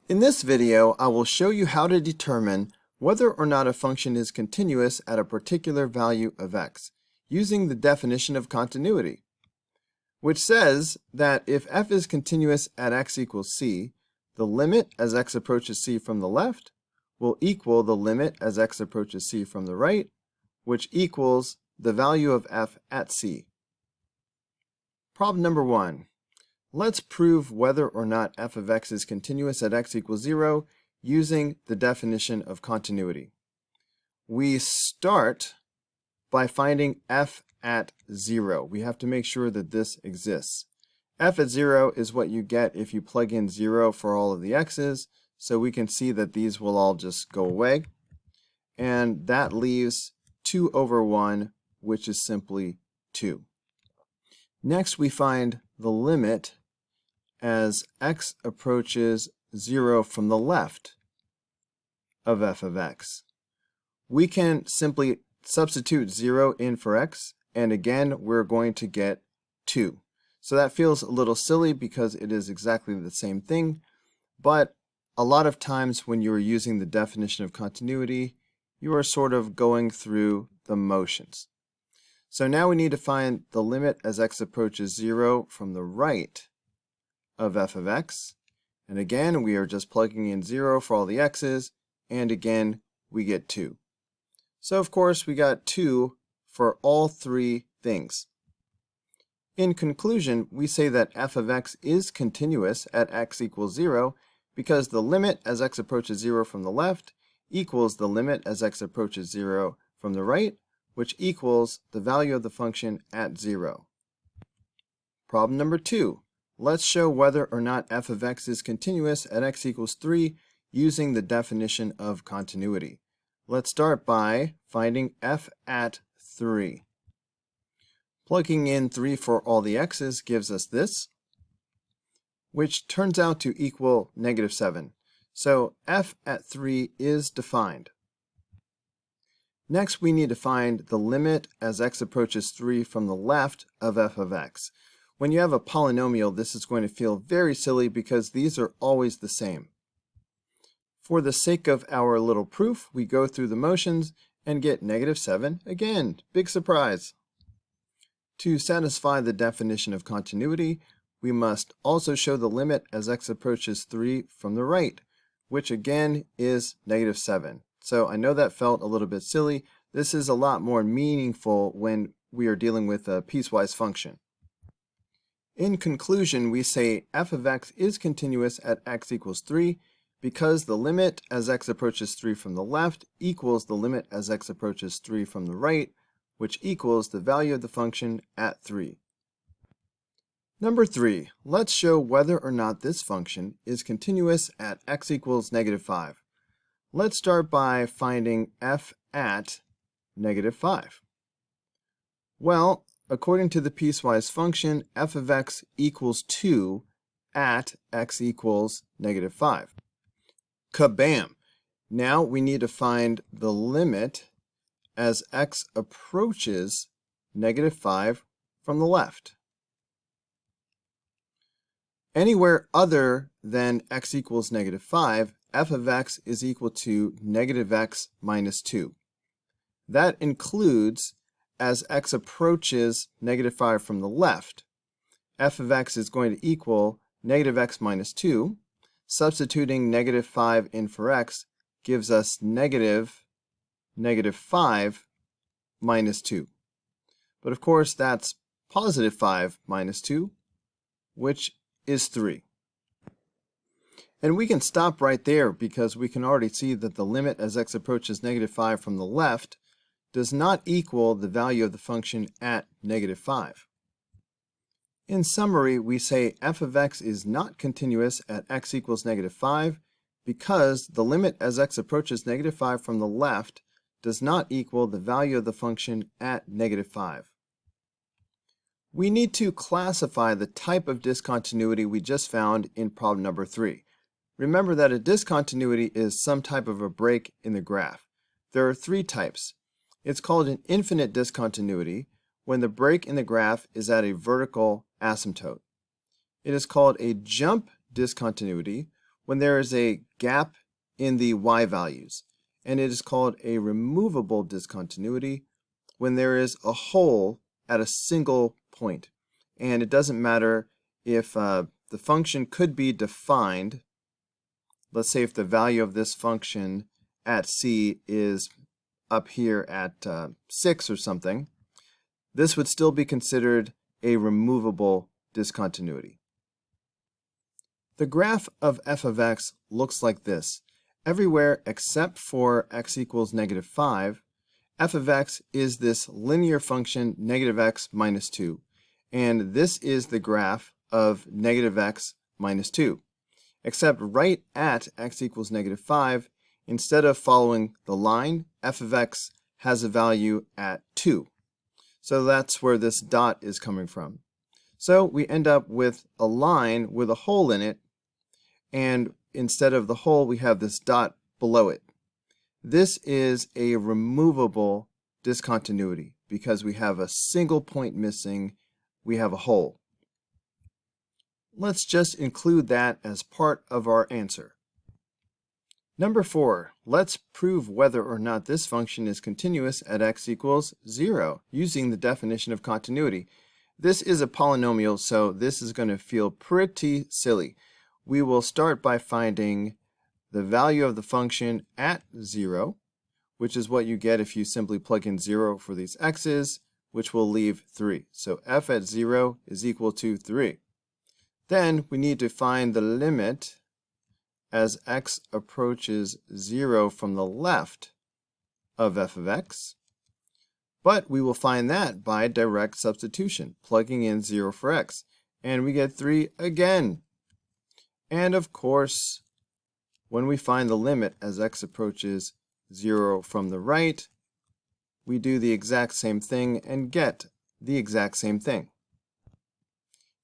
In this video, I will show you how to determine whether or not a function is continuous at a particular value of x, using the definition of continuity, which says that if f is continuous at x equals c, the limit as x approaches c from the left will equal the limit as x approaches c from the right, which equals the value of f at c. Problem number 1. Let's prove whether or not f of x is continuous at x equals 0 using the definition of continuity. We start by finding f at 0. We have to make sure that this exists. F at 0 is what you get if you plug in 0 for all of the x's, so we can see that these will all just go away. And that leaves 2 over 1, which is simply 2. Next, we find the limit as x approaches 0 from the left of f of x. We can simply substitute 0 in for x, and again, we're going to get 2. So that feels a little silly because it is exactly the same thing, but a lot of times when you're using the definition of continuity, you are sort of going through the motions. So now we need to find the limit as x approaches 0 from the right of f of x. And again, we are just plugging in 0 for all the x's, and again, we get 2. So of course, we got 2 for all three things. In conclusion, we say that f of x is continuous at x equals 0 because the limit as x approaches 0 from the left equals the limit as x approaches 0 from the right, which equals the value of the function at 0. Problem number 2. Let's show whether or not f of x is continuous at x equals 3 using the definition of continuity. Let's start by finding f at 3. Plugging in 3 for all the x's gives us this, which turns out to equal -7. So f at 3 is defined. Next, we need to find the limit as x approaches 3 from the left of f of x. When you have a polynomial, this is going to feel very silly because these are always the same. For the sake of our little proof, we go through the motions and get -7 again. Big surprise. To satisfy the definition of continuity, we must also show the limit as x approaches 3 from the right, which again is -7. So I know that felt a little bit silly. This is a lot more meaningful when we are dealing with a piecewise function. In conclusion, we say f of x is continuous at x equals 3 because the limit as x approaches 3 from the left equals the limit as x approaches 3 from the right, which equals the value of the function at 3. Number 3, let's show whether or not this function is continuous at x equals -5. Let's start by finding f at -5. Well, according to the piecewise function, f of x equals 2 at x equals -5. Kabam! Now we need to find the limit as x approaches -5 from the left. Anywhere other than x equals -5, f of x is equal to -x minus 2. That includes as x approaches -5 from the left, f of x is going to equal -x minus 2. Substituting -5 in for x gives us -5 minus 2. But of course, that's +5 minus 2, which is 3. And we can stop right there because we can already see that the limit as x approaches -5 from the left does not equal the value of the function at -5. In summary, we say f of x is not continuous at x equals -5 because the limit as x approaches -5 from the left does not equal the value of the function at -5. We need to classify the type of discontinuity we just found in problem number 3. Remember that a discontinuity is some type of a break in the graph. There are 3 types. It's called an infinite discontinuity when the break in the graph is at a vertical asymptote. It is called a jump discontinuity when there is a gap in the y values, and it is called a removable discontinuity when there is a hole at a single point. And it doesn't matter if the function could be defined. Let's say if the value of this function at c is up here at 6 or something, this would still be considered a removable discontinuity. The graph of f of x looks like this. Everywhere except for x equals -5, f of x is this linear function -x minus 2. And this is the graph of -x minus 2. Except right at x equals -5, instead of following the line, f of x has a value at 2. So that's where this dot is coming from. So we end up with a line with a hole in it, and instead of the hole, we have this dot below it. This is a removable discontinuity because we have a single point missing, we have a hole. Let's just include that as part of our answer. Number 4, let's prove whether or not this function is continuous at x equals 0 using the definition of continuity. This is a polynomial, so this is going to feel pretty silly. We will start by finding the value of the function at 0, which is what you get if you simply plug in 0 for these x's, which will leave 3. So f at 0 is equal to 3. Then we need to find the limit as x approaches 0 from the left of f of x. But we will find that by direct substitution, plugging in 0 for x. And we get 3 again. And of course, when we find the limit as x approaches 0 from the right, we do the exact same thing and get the exact same thing.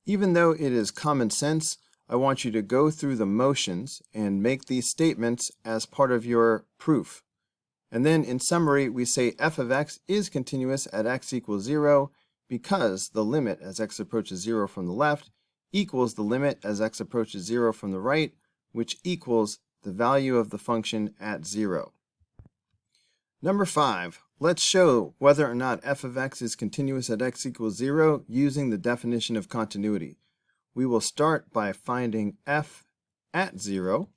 Even though it is common sense, I want you to go through the motions and make these statements as part of your proof. And then in summary, we say f of x is continuous at x equals 0 because the limit as x approaches 0 from the left equals the limit as x approaches 0 from the right, which equals the value of the function at 0. Number 5, let's show whether or not f of x is continuous at x equals 0 using the definition of continuity. We will start by finding f at 0,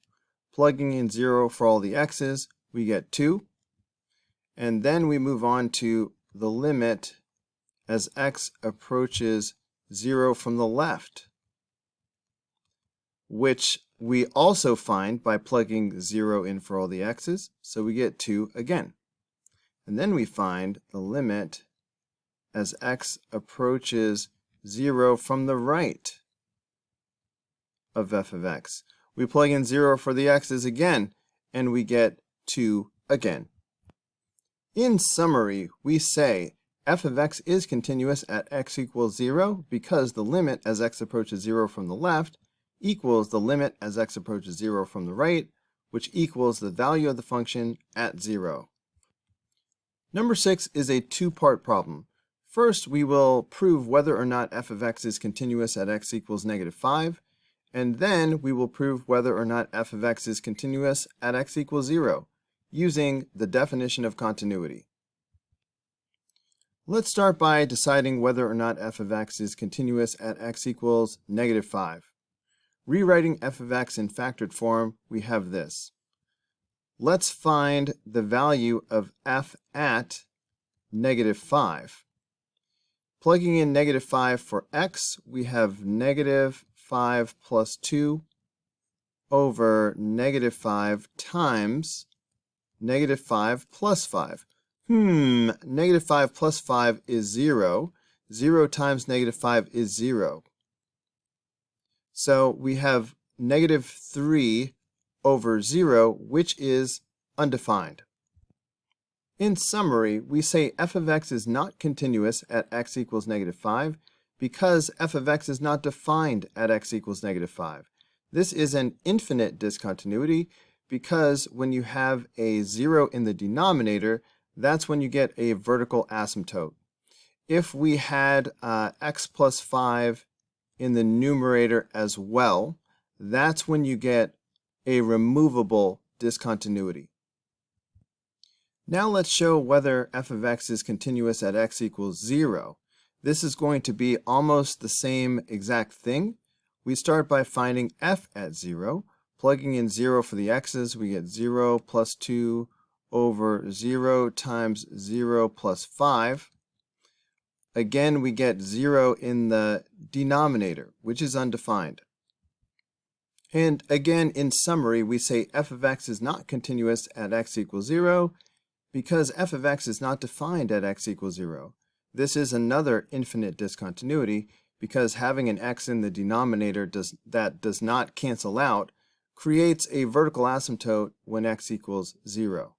plugging in 0 for all the x's, we get 2, and then we move on to the limit as x approaches 0 from the left, which we also find by plugging 0 in for all the x's, so we get 2 again. And then we find the limit as x approaches 0 from the right of f of x. We plug in 0 for the x's again, and we get 2 again. In summary, we say f of x is continuous at x equals 0 because the limit as x approaches 0 from the left equals the limit as x approaches 0 from the right, which equals the value of the function at 0. Number 6 is a two-part problem. First, we will prove whether or not f of x is continuous at x equals -5, and then we will prove whether or not f of x is continuous at x equals 0, using the definition of continuity. Let's start by deciding whether or not f of x is continuous at x equals -5. Rewriting f of x in factored form, we have this. Let's find the value of f at -5. Plugging in -5 for x, we have -5 plus 2 over -5 times -5 plus 5. -5 plus 5 is 0. 0 times -5 is 0. So we have -3 over 0, which is undefined. In summary, we say f of x is not continuous at x equals -5 because f of x is not defined at x equals -5. This is an infinite discontinuity because when you have a 0 in the denominator, that's when you get a vertical asymptote. If we had x plus 5 in the numerator as well, that's when you get a removable discontinuity. Now let's show whether f of x is continuous at x equals 0. This is going to be almost the same exact thing. We start by finding f at 0. Plugging in 0 for the x's, we get 0 plus 2 over 0 times 0 plus 5. Again, we get 0 in the denominator, which is undefined. And again, in summary, we say f of x is not continuous at x equals 0 because f of x is not defined at x equals 0. This is another infinite discontinuity because having an x in the denominator that does not cancel out creates a vertical asymptote when x equals 0.